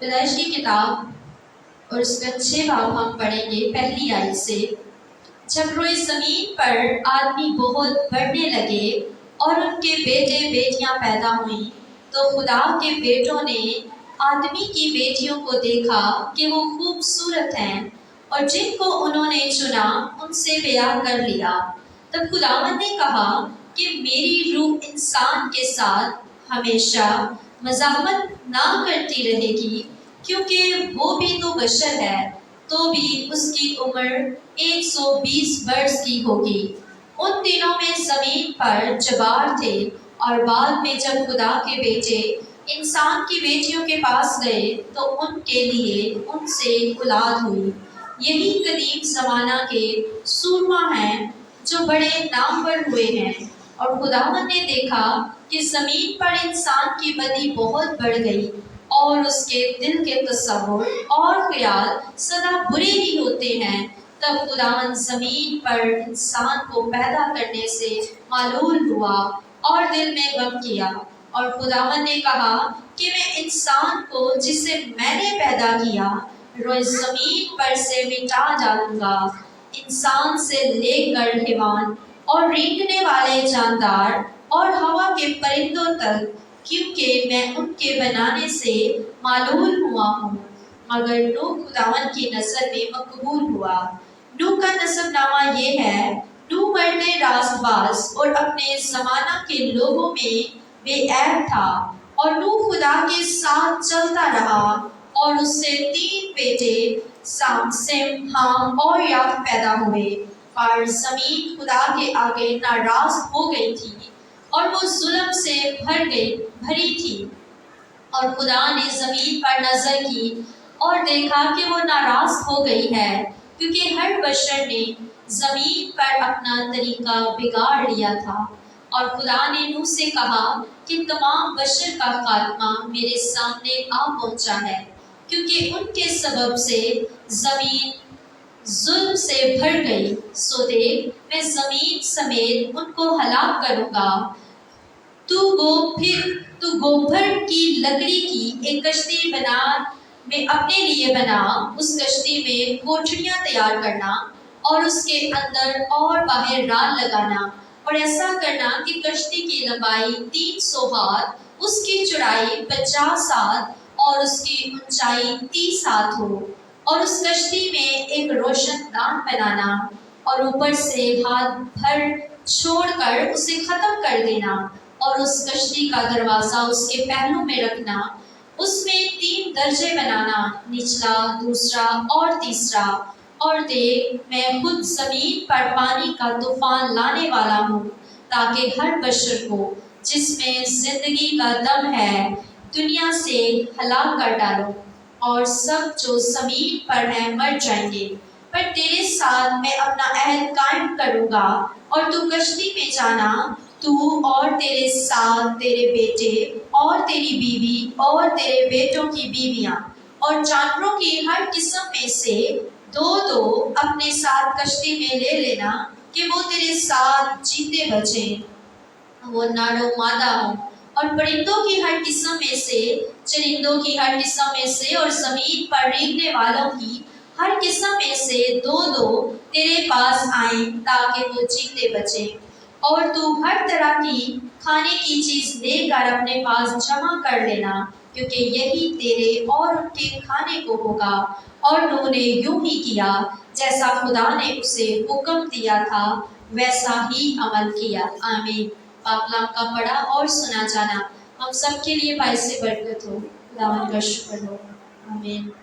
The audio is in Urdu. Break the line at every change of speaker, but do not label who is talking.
پیدائش کی کتاب اور اس کا 6 باب ہم پڑھیں گے پہلی آیت سے۔ جب روئے زمین پر آدمی بہت بڑھنے لگے اور ان کے بیٹے بیٹیاں پیدا ہوئیں تو خدا کے بیٹوں نے آدمی کی بیٹیوں کو دیکھا کہ وہ خوبصورت ہیں اور جن کو انہوں نے چنا ان سے بیاہ کر لیا۔ تب خداوند نے کہا کہ میری روح انسان کے ساتھ ہمیشہ مزاحمت نہ کرتی رہے گی، کیونکہ وہ بھی تو بشر ہے، تو بھی اس کی عمر 120 برس کی ہوگی۔ ان دنوں میں زمین پر جبار تھے، اور بعد میں جب خدا کے بیٹے انسان کی بیٹیوں کے پاس گئے تو ان کے لیے ان سے اولاد ہوئی۔ یہی قدیم زمانہ کے سورما ہیں جو بڑے نامور ہوئے ہیں۔ اور خداوند نے دیکھا کہ زمین پر انسان کی بدی بہت بڑھ گئی، اور اس کے دل کے تصور اور خیال سدا برے ہی ہوتے ہیں۔ تب خداوند زمین پر انسان کو پیدا کرنے سے ملول ہوا اور دل میں غم کیا، اور خداوند نے کہا کہ میں انسان کو جسے میں نے پیدا کیا روئے زمین پر سے مٹا ڈالوں گا، انسان سے لے کر حیوان اور رینگنے والے جاندار اور ہوا کے پرندوں تک، کیونکہ میں ان کے بنانے سے معلول ہوا ہوں۔ مگر نوح خداوند کی نظر میں مقبول ہوا۔ نوح کا نسب نامہ یہ ہے: نوح مرد راست باز اور اپنے زمانہ کے لوگوں میں بے عیب تھا، اور نوح خدا کے ساتھ چلتا رہا، اور اس سے 3 بیٹے سام، حام اور یافت پیدا ہوئے۔ پر زمین خدا کے آگے ناراض ہو گئی تھی، اور وہ ظلم سے بھری تھی، اور خدا نے زمین پر نظر کی اور دیکھا کہ وہ ناراض ہو گئی ہے، کیونکہ ہر بشر نے زمین پر اپنا طریقہ بگاڑ لیا تھا۔ اور خدا نے نوح سے کہا کہ تمام بشر کا خاتمہ میرے سامنے آ پہنچا ہے، کیونکہ ان کے سبب سے زمین ظلم سے بھر گئی، سو دیکھ میں زمین سمیت ان کو ہلاک کروں گا۔ تو گوبر کی لکڑی کی ایک کشتی میں اپنے لیے بنا، اس کشتی میں کوٹھریاں تیار کرنا، اور اس کے اندر اور باہر رال لگانا، اور ایسا کرنا کہ کشتی کی لمبائی 300 ہاتھ، اس کی چوڑائی 50 ہاتھ اور اس کی اونچائی 30 ہاتھ ہو، اور اس کشتی میں ایک روشن دان بنانا، اور اوپر سے ہاتھ بھر چھوڑ کر اسے ختم کر دینا، اور اس کشتی کا دروازہ اس کے پہلو میں رکھنا۔ اس میں 3 درجے بنانا، نچلا، دوسرا اور تیسرا۔ اور دیکھ میں خود زمین پر پانی کا طوفان لانے والا ہوں، تاکہ ہر بشر کو جس میں زندگی کا دم ہے دنیا سے ہلاک کر ڈالوں، اور سب جو زمین پر ہیں مر جائیں گے۔ پر تیرے ساتھ میں اپنا عہد قائم کروں گا، اور تو کشتی میں جانا، تو اور تیرے ساتھ تیرے بیٹے اور تیری بیوی اور تیرے بیٹوں کی بیویاں، اور جانوروں کی ہر قسم میں سے 2 اپنے ساتھ کشتی میں لے لینا، کہ وہ تیرے ساتھ جیتے بچیں، وہ نر و مادہ ہوں، اور پرندوں کی ہر قسم میں سے، چرندوں کی ہر قسم میں سے، اور زمین پر رینگنے والوں کی ہر قسم میں سے 2 تیرے پاس آئیں، تاکہ وہ جیتے بچیں۔ اور تو ہر طرح کی کھانے کی چیز لے کر اپنے پاس جمع کر لینا، کیونکہ یہی تیرے اور ان کے کھانے کو ہوگا۔ اور نوح نے یوں ہی کیا، جیسا خدا نے اسے حکم دیا تھا، ویسا ہی عمل کیا۔ آمین۔ پاک کلام کا پڑھا اور سنا جانا ہم سب کے لیے باعث برکت ہو۔ خداوند کا شکر ہو۔ آمین۔